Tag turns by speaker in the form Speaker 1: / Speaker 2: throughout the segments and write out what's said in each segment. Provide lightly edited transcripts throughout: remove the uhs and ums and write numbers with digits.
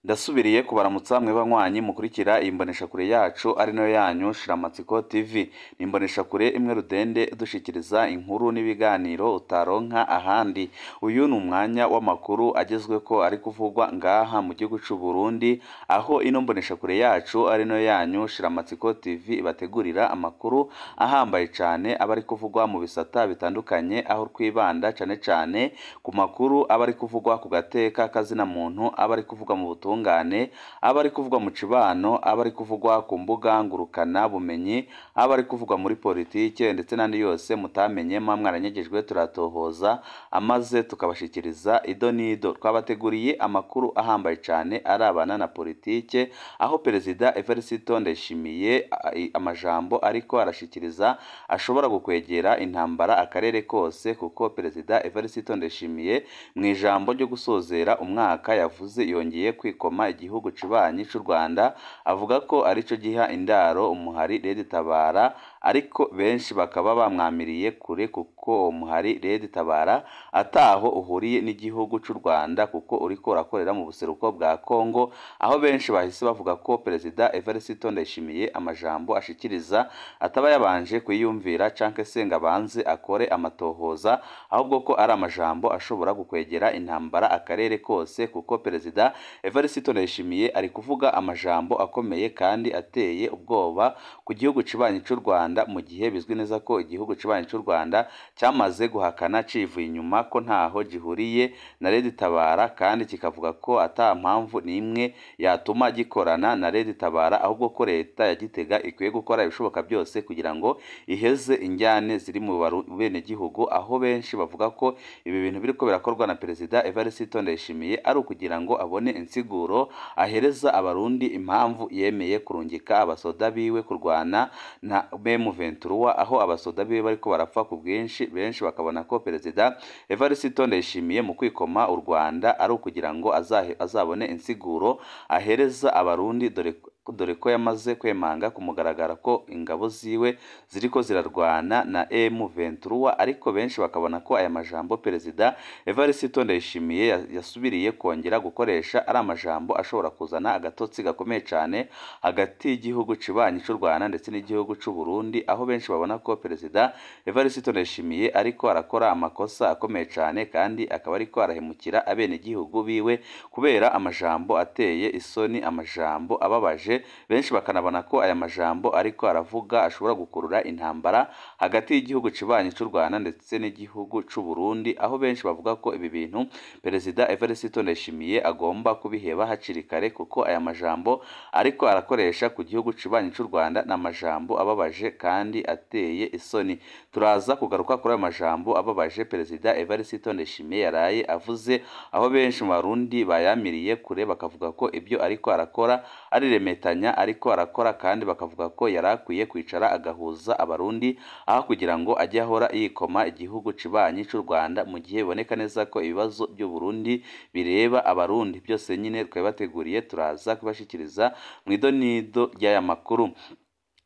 Speaker 1: Ndasubiriye kubaramutsa mwe banywanyi mukurikira imbonesha kure yacu ari no yanyu Shiramatsiko TV. Imbonesha kure imwe rudende dushikiriza inkuru n'ibiganiro utaronka ahandi. Uyu ni umwanya w'amakuru agezwe ko ari kuvugwa ngaha mu gihugu cy'u Burundi, aho ino mbonesha kure yacu ari no yanyu Shiramatsiko TV ibategurira amakuru ahambaye cyane abari kuvugwa mu bisata bitandukanye, aho twibanda cyane ku makuru abari kuvugwa ku gateka kazina muntu, abari kuvugwa mu butungane, abari kuvugwa mu cibano, abari kuvugwa ku mbuga ngurukana bumenyi, abari kuvugwa muri politike ndetse n'andi yose mutamenye mwaranyegejwe turatohoza amaze tukabashikiriza ido nido. Twabateguriye amakuru ahambaye cyane arabana na politike, aho Perezida Evariste Ndayishimiye amajambo ariko arashikiriza ashobora gukwegera intambara akarere kose, kuko Perezida Evariste Ndayishimiye mu ijambo ryo gusozera umwaka yavuze yongeye kwikoma igihugu cibanyi cy'u Rwanda, avuga ko arico giha indaro umuhari Red Tabara, ariko benshi bakaba bamwamiriye kure kuko umuhari Red Tabara ataho uhuriye n'igihugu cy'u Rwanda, kuko uriko urakorera mu buseruko bwa Kongo, aho benshi bahise bavuga ko Perezida Evariste Ndayishimiye amajambo ashikiriza ataba yabanje kuyumvira canke se ngo abanze akore amatohoza, ahubwo ko ari amajambo ashobora gukwegera intambara akarere kose, kuko Perezida Evariste Ndayishimiye ari kuvuga amajambo akomeye kandi ateye ubwoba ku gihugu cibanyi cy'u Rwanda, mu gihe bizwi neza ko igihugu cibanyi cy'u Rwanda cyamaze guhakana civuye inyuma ko ntaho gihuriye na Red Tabara, kandi kikavuga ko ata mpamvu n'imwe yatuma gikorana na Red Tabara, ahubwo ko leta ya Gitega ikwiye gukora ibishoboka byose kugira ngo iheze injyane ziri mu bene gihugu, aho benshi bavuga ko ibi bintu biriko birakorwa na Perezida Evariste Ndayishimiye ari ukugira ngo abone insiguro ahereza abarundi impamvu yemeye kurungika abasoda biwe kurwana na M23, aho abasoda biwe bariko barapfa ku bwinshi. Benshi bakabona ko Perezida Evariste Ndayishimiye mu kwikoma u Rwanda ari ukugira ngo azabone insiguro ahereza abarundi, dore ko yamaze kwemanga kumugaragara ko ingabo ziwe ziriko zirarwana na M23, ariko benshi bakabona ko aya majambo Perezida Evariste Ndayishimiye yasubiriye kongera gukoresha ari amajambo ashobora kuzana agatotsi gakomeye cyane hagati y'igihugu cibanyi cy'u Rwanda ndetse n'igihugu cy'u Burundi, aho benshi babona ko Perezida Evariste Ndayishimiye ariko arakora amakosa akomeye cyane, kandi akaba ariko arahemukira abene gihugu biwe kubera amajambo ateye isoni, amajambo ababaje. Benshi bakanabona ko aya majambo ariko aravuga ashobora gukurura intambara hagati y'igihugu cibanyi cy'u Rwanda ndetse n'igihugu cy'u Burundi, aho benshi bavuga ko ibi bintu Perezida Evariste Ndayishimiye agomba kubiheba hakiri kare, kuko aya majambo ariko arakoresha ku gihugu cibanyi cy'u Rwanda n'amajambo ababaje kandi ateye isoni. Turaza kugaruka kuri aya majambo ababaje Perezida Evariste Ndayishimiye yaraye avuze, aho benshi mu Barundi bayamiriye kure bakavuga ko ibyo ariko arakora ari remetanya ariko arakora, kandi bakavuga ko yarakwiye kwicara agahuza abarundi aho kugira ngo ajye ahora yikoma igihugu cibanyi cy'u Rwanda, mu gihe biboneka neza ko ibibazo by'u Burundi bireba abarundi. Byose nyine twabateguriye turaza kubashikiriza mu ido nido ry'aya makuru.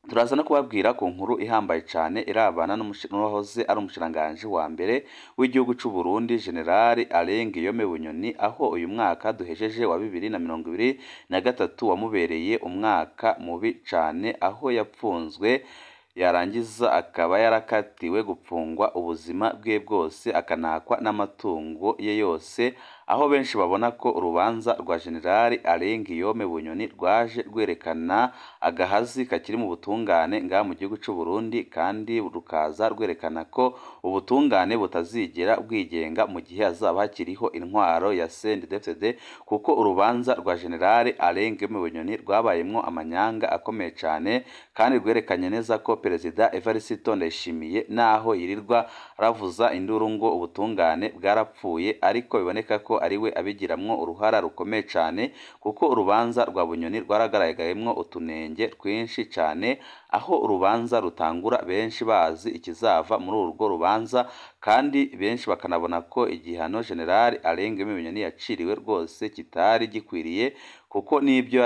Speaker 1: Turaza no kubabwira ku nkuru ihambaye cyane irabana n'uwahoze ari umushiranganje wa mbere w'igihugu cy'u Burundi General Alain Guillaume Bunyoni, aho uyu mwaka duhejeje wa 2023 wamubereye umwaka mubi cyane, aho yapfunzwe yarangiza akaba yarakatiwe gupfungwa ubuzima bwe bwose, akanakwa n'amatungo ye yose, aho benshi babona ko urubanza rwa General Alain Guillaume Bunyoni rwaje rwerekana agahazi kakiri mu butungane ngaha mu gihugu cy'u Burundi, kandi rukaza rwerekana ko ubutungane butazigera bwigenga mu gihe azaba hakiriho intwaro ya CNDD-FDD, kuko urubanza rwa General Alain Guillaume Bunyoni rwabayemwo amanyanga akomeye cyane, kandi rwerekanye neza ko Perezida Evariste Ndayishimiye naho yirirwa ravuza induru ngo ubutungane bwarapfuye, ariko biboneka ko ariwe abigiramwo uruhara rukomeye cyane, kuko urubanza rwa Bunyoni rwaragaragayemwo utunenge twinshi cyane, aho urubanza rutangura benshi bazi ikizava muri urwo rubanza kandi benshi bakanabona ko igihano General Alain Bunyoni yaciriwe rwose kitari gikwiriye kuko n'ibyo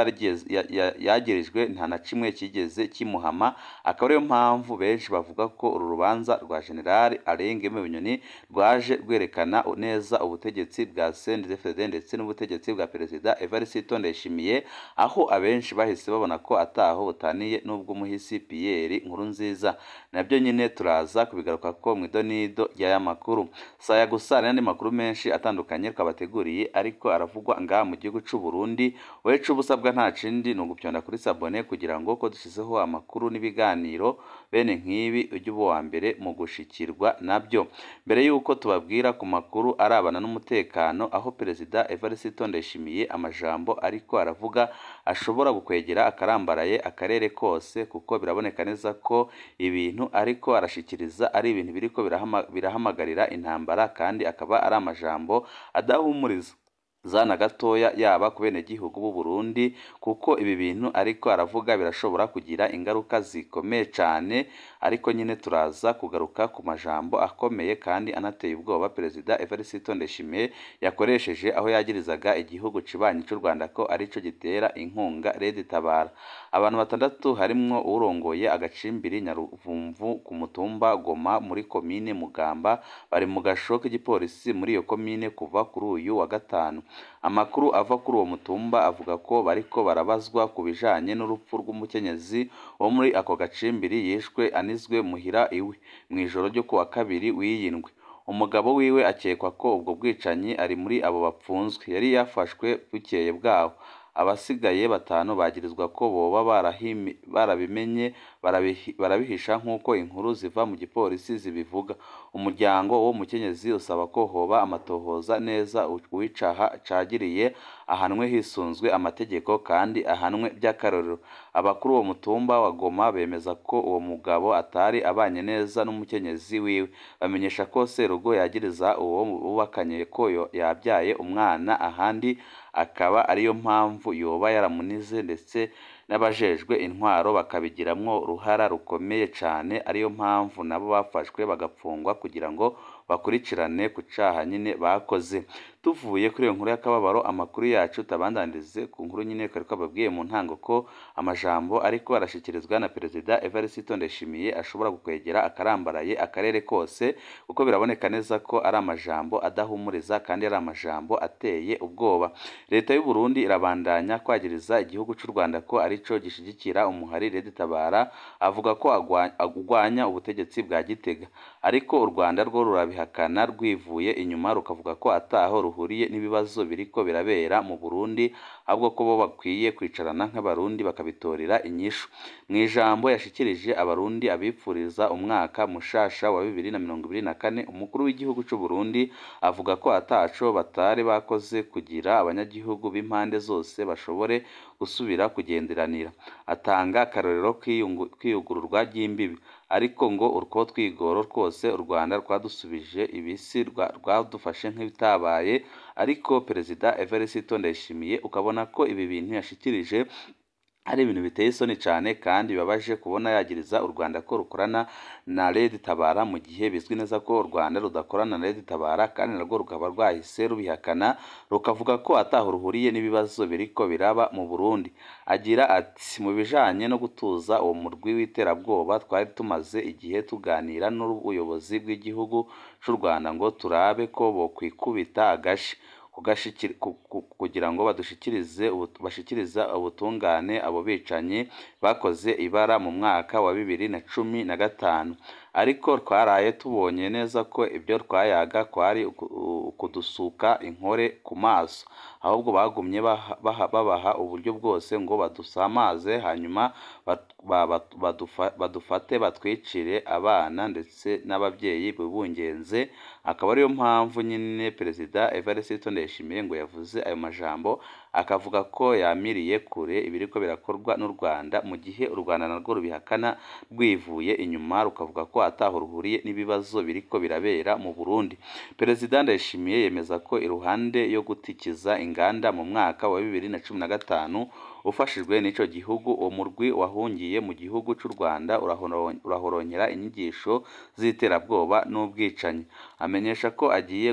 Speaker 1: yagirijwe nta na kimwe kigeze kimuhama. Akaba ariyo mpamvu benshi bavuga ko uru rubanza rwa General Alain Bunyoni rwaje rwerekana neza ubutegetsi bwa CNDD-FDD ndetse n'ubutegetsi bwa Perezida Evariste Ndayishimiye, aho abenshi bahise babona ko ataho butaniye n'ubw'umuhisi Pierre Nkurunziza. Nabyo nyine turaza kubigaruka ko mu idonido y'aya makuru. Saya gusa n'andi makuru menshi atandukanye twabateguriye ariko aravugwa ngaha mu gihugu cy'u Burundi. Wecu ubusabwa nta kindi ni ugupyonda kuri sabone kugira ngo ko dushizeho amakuru n'ibiganiro bene nk'ibi ujye uba uwa mbere mu gushikirwa nabyo. Mbere y'uko tubabwira ku makuru arabana n'umutekano, aho Perezida Evariste Ndayishimiye amajambo ariko aravuga ashobora gukwegera akarambaraye akarere kose, kuko biraboneka neza ko ibintu ariko arashikiriza ari ibintu biriko birahamagarira intambara, kandi akaba ari amajambo adahumuriza zana gatoya yaba ku benegihugu b'u Burundi, kuko ibi bintu ariko aravuga birashobora kugira ingaruka zikomeye cyane. Ariko nyine turaza kugaruka ku majambo akomeye kandi anateye ubwoba Perezida Evariste Ndayishimiye yakoresheje aho yagirizaga igihugu cibanyi cy'u Rwanda ko arico gitera inkunga Red Tabara. Abantu 6 harimwo urongoye agacimbiri Nyaruvumvu ku mutumba Goma muri komine Mugamba bari mu gasho k'igipolisi muri iyo komine kuva kuri uyu wa gatanu. Amakuru ava kuri uwo mutumba avuga ko bariko barabazwa ku bijanye n'urupfu rw'umukenyezi wo muri ako gacimbiri yishwe anizwe muhira iwe mu ijoro ryo kuwa kabiri w'iyindwi. Umugabo wiwe akekwa ko ubwo bwicanyi ari muri abo bapfunzwe. Yari yafashwe bukeye bwaho. Abasigaye 5 bagirizwa ko boba barabimenye barabihisha nk'uko inkuru ziva mu gipolisi zibivuga. Umuryango wo mukenyezi usaba ko hoba amatohoza neza uwicaha cagiriye ahanwe hisunzwe amategeko kandi ahanwe by'akarorero. Abakuru wo mutumba wa Goma bemeza ko uwo mugabo atari abanye neza n'umukenyezi wiwe. Bamenyesha ko Serugo yagiriza uwo bubakanye ko yabyaye umwana ahandi, akaba ariyo mpamvu yoba yaramunize ndetse n'abajejwe intwaro bakabigiramwo uruhara rukomeye cyane. Ariyo mpamvu nabo bafashwe bagapfungwa kugira ngo bakurikirane ku caha nyine bakoze. Tuvuye kuri iyo nkuru y'akababaro, amakuru yacu tabandandirize ku nkuru nyine kari kababwiye mu ntango ko amajambo ariko arashikirizwa na Perezida Evariste Ndayishimiye ashobora gukwegera akarambaraye akarere kose, kuko biraboneka neza ko ari amajambo adahumuriza kandi ari amajambo ateye ubwoba. Leta y'u Burundi irabandanya kwagiriza igihugu cy'u Rwanda ko arico gishigikira umuhari Red Tabara, avuga ko agwanya ubutegetsi bwa Gitega, ariko u Rwanda rwo rurabihakana rwivuye inyuma rukavuga ko ataho ruhuriye n'ibibazo biriko birabera mu Burundi, ahubwo ko bo bakwiye kwicarana nk'abarundi bakabitorera inyishu. Mu ijambo yashikirije abarundi abipfuriza umwaka mushasha wa 2024, umukuru w'igihugu cy'u Burundi avuga ko ataco batari bakoze kugira abanyagihugu b'impande zose bashobore gusubira kugenderanira. Atanga akarorero kwiyugururwa ry'imbibi, ariko ngo urwo twigoro twose u Rwanda rwadusubije ibisi rwadufashe nk'ibitabaye. Ariko Perezida Evariste Ndayishimiye ukabona ko ibi bintu yashikirije ari ibintu biteye isoni cyane kandi bibabaje kubona yagiriza u Rwanda ko rukorana na Red Tabara, mu gihe bizwi neza ko u Rwanda rudakorana na Red Tabara, kandi narwo rukaba rwahise rubihakana rukavuga ko ataho ruhuriye n'ibibazo biriko biraba mu Burundi. Agira ati mu bijanye no gutuza uwo murwi w'iterabwoba twari tumaze igihe tuganira n'ubuyobozi bw'igihugu cy'u Rwanda ngo turabe ko bokwikubita agashi kugira ngo bashikiriza ubutungane abo bicanyi bakoze ibara mu mwaka wa 2015. Ariko twaraye tubonye neza ko ibyo twayaga kwari ukudusuka inkore ku maso, ahubwo bagumye babaha uburyo bwose ngo badusamaze, hanyuma badufate batwicire abana ndetse n'ababyeyi bibungenze. Akaba ariyo mpamvu nyine Perezida Evariste Ndayishimiye ngo yavuze ayo majambo akavuga ko yamiriye kure ibiriko birakorwa n'u Rwanda mu gihe u Rwanda narwo rubihakana rwivuye inyuma rukavuga ko ataho ruhuriye n'ibibazo biriko birabera mu Burundi. Perezida Ndayishimiye yemeza ko iruhande yo gutikiza inganda mu mwaka wa 2015 ufashijwe n'ico gihugu, uwo murwi wahungiye mu gihugu c'u Rwanda urahoronyera inyigisho z'iterabwoba n'ubwicanyi. Amenyesha ko agiye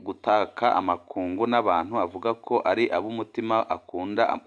Speaker 1: gutaka amakungu n'abantu avuga ko ari ab'umutima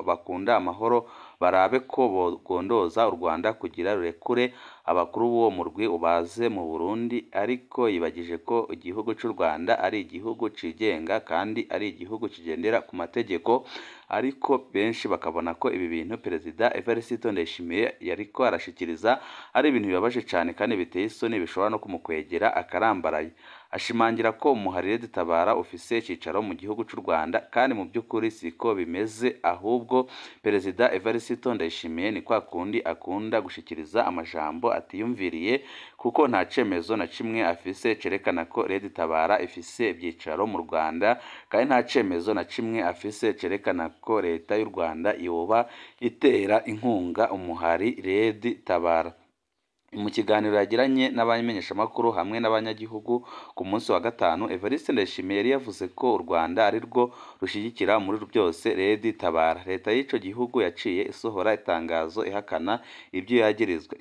Speaker 1: bakunda amahoro barabe ko bogondoza u Rwanda kugira rurekure abakuru b'uwo murwi ubaze mu Burundi, ariko yibagije ko igihugu c'u Rwanda ari igihugu cigenga kandi ari igihugu kigendera ku mategeko, ariko benshi bakabona ko ibi bintu Perezida Evariste Ndayishimiye yariko arashikiriza ari ibintu bibabaje cyane kandi biteye isoni bishobora no kumukwegera akarambaraye. Ashimangira ko umuhari Tabara ufise icicaro mu gihugu c'u Rwanda kandi mu by'ukuri siko bimeze, ahubwo Perezida Evariste Ndayishimiye ni kwa kundi akunda gushikiriza amajambo atiyumviriye kuko nta cemezo na kimwe afise cerekana ko Tabara ifise ibyicaro mu Rwanda, kandi nta cemezo na kimwe afise cerekana ko leta y'u Rwanda yoba itera inkunga umuhari Tabara. Mu kiganiro yagiranye n'abamenyesha makuru hamwe n'abanyagihugu ku munsi wa gatanu, Evariste Ndayishimiye yari yavuze ko u Rwanda ari rwo rushigikira muri byose Tabara. Leta y'ico gihugu yaciye isohora itangazo ihakana ibyo yagirizwa,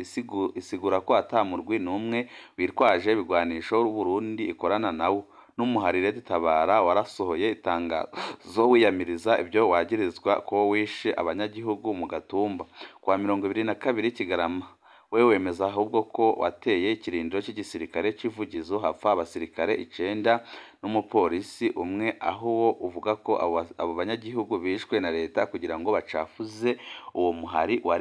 Speaker 1: isigura ko atamurwi n'umwe witwaje ibigwanisho Burundi ikorana nawo. N'umuhari Tabara warasohoye itangazo wiyamiriza ibyo wagirizwa ko wishe abanyagihugu mu Gatumba kwa 22 Kigarama. We wemeza ahubwo ko wateye ikirindiro cy'igisirikare cy'ivugizo hapfa abasirikare 9 n'umupolisi umwe, aho wo uvuga ko abo banyagihugu bishwe na leta kugira ngo bacafuze uwo muhari wa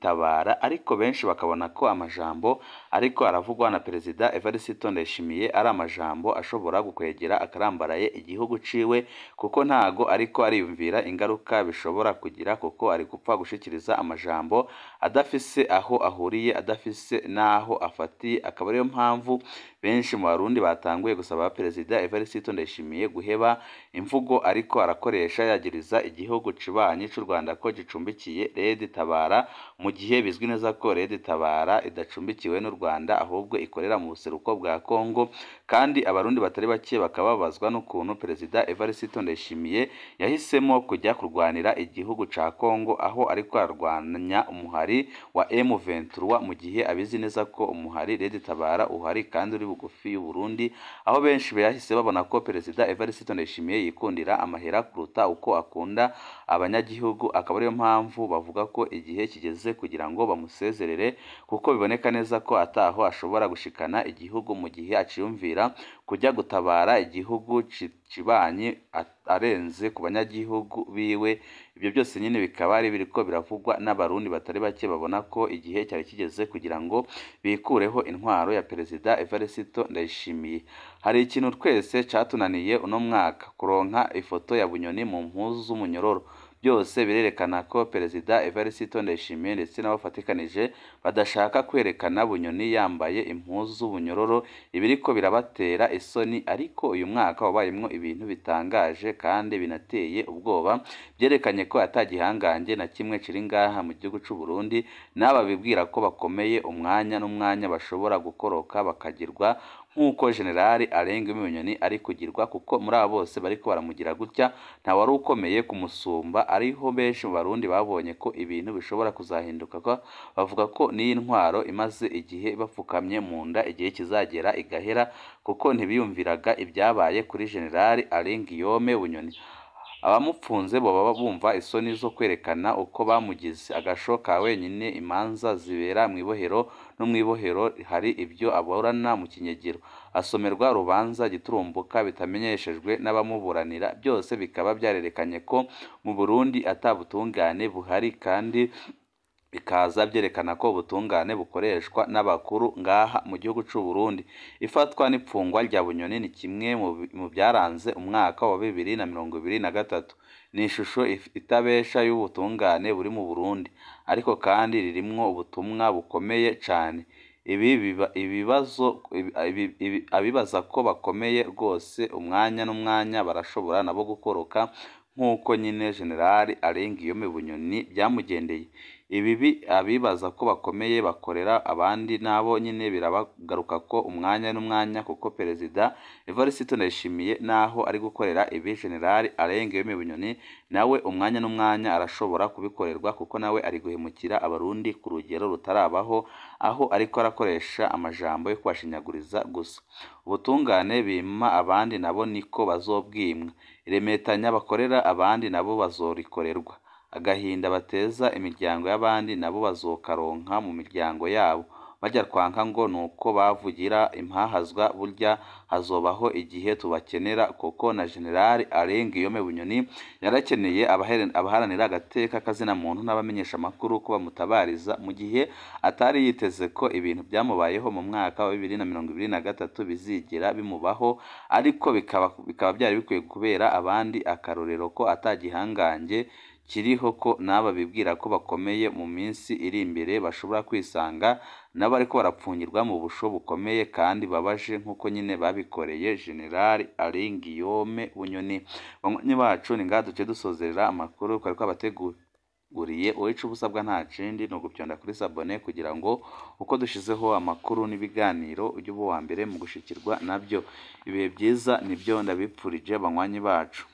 Speaker 1: Tabara. Ariko benshi bakabona ko amajambo ariko aravugwa na Perezida Evariste Ndayishimiye ari amajambo ashobora gukwegera akarambaraye igihugu ciwe, kuko ntago ariko ariyumvira ingaruka bishobora kugira, kuko ari gupfa gushikiriza amajambo adafise aho ahuriye, adafise naho afatiye. Akaba ariyo mpamvu benshi mu Barundi batanguye gusaba Perezida Evariste Ndayishimiye guheba imvugo ariko arakoresha yagiriza igihugu cibanyi c'u Rwanda ko gicumbikiye Tabara, mu gihe bizwi neza ko Tabara idacumbikiwe n'u Rwanda ahubwo ikorera mu buseruko bwa Kongo. Kandi abarundi batari bake bakababazwa n'ukuntu Perezida Evariste Ndayishimiye yahisemo kujya kurwanira igihugu ca Kongo, aho ariko arwanya umuhari wa M23 mu gihe abizi neza ko umuhari Tabara uhari kandi uri bugufi y'u Burundi, aho benshi bahise babona ko Perezida Evariste Ndayishimiye yikundira amahera kuruta uko akunda abanyagihugu. Akaba ariyo mpamvu bavuga ko igihe kigeze kugira ngo bamusezerere, kuko biboneka neza ko ataho ashobora gushikana igihugu mu gihe aciyumvira kujya gutabara igihugu cibanyi arenze ku banyagihugu biwe. Ibyo byose nyine bikaba ari biriko biravugwa n'abarundi batari bake babona ko igihe cyari kigeze kugira ngo bikureho intwaro ya Perezida Evariste Ndayishimiye. Hari ikintu twese catunaniye uno mwaka, kuronka ifoto ya Bunyoni mu mpuzu z'umunyororo. Byose birerekana ko Perezida Evariste Ndayishimiye ndetse n'abafatikanije badashaka kwerekana Bunyoni yambaye impuzu z'ubunyororo, ibiriko birabatera isoni. Ariko uyu mwaka wabayemwo ibintu bitangaje kandi binateye ubwoba, byerekanye ko atagihangange na kimwe kiri ngaha mu gihugu c'u Burundi, n'aba bibwira ko bakomeye umwanya n'umwanya bashobora gukoroka bakagirwa nk'uko Generali Arenga Bunyoni ari kugirwa, kuko muri abo bose bariko baramugira gutya nta wari ukomeye kumusumba. Ariho benshi mu Barundi babonye ko ibintu bishobora kuzahinduka, ko bavuga ko n'iyi ntwaro imaze igihe bapfukamye mu nda igihe kizagera igahera, kuko ntibiyumviraga ibyabaye kuri Generali Arenga Bunyoni. Abamupfunze baba bumva isoni zo kwerekana uko bamugize agasho ka wenyine. Imanza zibera mu ibohero, no mu ibohero hari ibyo aburana mu kinyegero, asomerwa rubanza giturumbuka bitamenyeshejwe n'abamuburanira. Byose bikaba byarerekanye ko mu Burundi atabutungane buhari, kandi bikaza byerekana ko ubutungane bukoreshwa n'abakuru ngaha mu gihugu c'u Burundi. Ifatwa n'ipfungwa rya Bunyoni ni kimwe mu byaranze umwaka wa 2023. Ni ishusho itabesha y'ubutungane buri mu Burundi, ariko kandi ririmwo ubutumwa bukomeye cyane. Abibaza ko bakomeye rwose umwanya n'umwanya barashobora nabo gukoroka nk'uko nyine General Alain Guillaume Bunyoni byamugendeye. Ibi abibaza ko bakomeye bakorera abandi nabo nyine birabagaruka ko umwanya n'umwanya, kuko Perezida Evariste Ndayishimiye naho ari gukorera ibi General Alain Guillaume Bunyoni nawe umwanya n'umwanya arashobora kubikorerwa, kuko nawe ari guhemukira abarundi ku rugero rutarabaho, aho ariko arakoresha amajambo yo kubashinyaguriza gusa. Ubutungane bima abandi nabo niko bazobwimwa, iremetanya bakorera abandi nabo bazorikorerwa, agahinda bateza imiryango y'abandi nabo bazokaronka mu miryango yabo. Bajya twanka ngo nuko bavugira impahazwa, burya hazobaho igihe tubakenera, kuko na General Alain Guillaume Bunyoni yarakeneye abaharanira agateka kazina muntu n'abamenyesha amakuru ko bamutabariza mu gihe atari yiteze ko ibintu byamubayeho mu mwaka wa 2023 bizigera bimubaho, ariko bikaba byari bikwiye kubera abandi akarorero ko atagihangange kiriho, ko n'aba bibwira ko bakomeye mu minsi iri imbere bashobora kwisanga nabo ariko barapfungirwa mu busho bukomeye kandi babaje, nk'uko nyine babikoreye General Alain Guillaume Bunyoni. Banywanyi bacu, ni ngaha duce dusozerera amakuru twari twabateguriye. Uwica ubusabwa nta kindi ni ugupyonda kuri sabone, kugira ngo uko dushizeho amakuru n'ibiganiro ujye uba uwa mbere mu gushikirwa nabyo. Ibihe byiza nibyo ndabipfurije banywanyi bacu.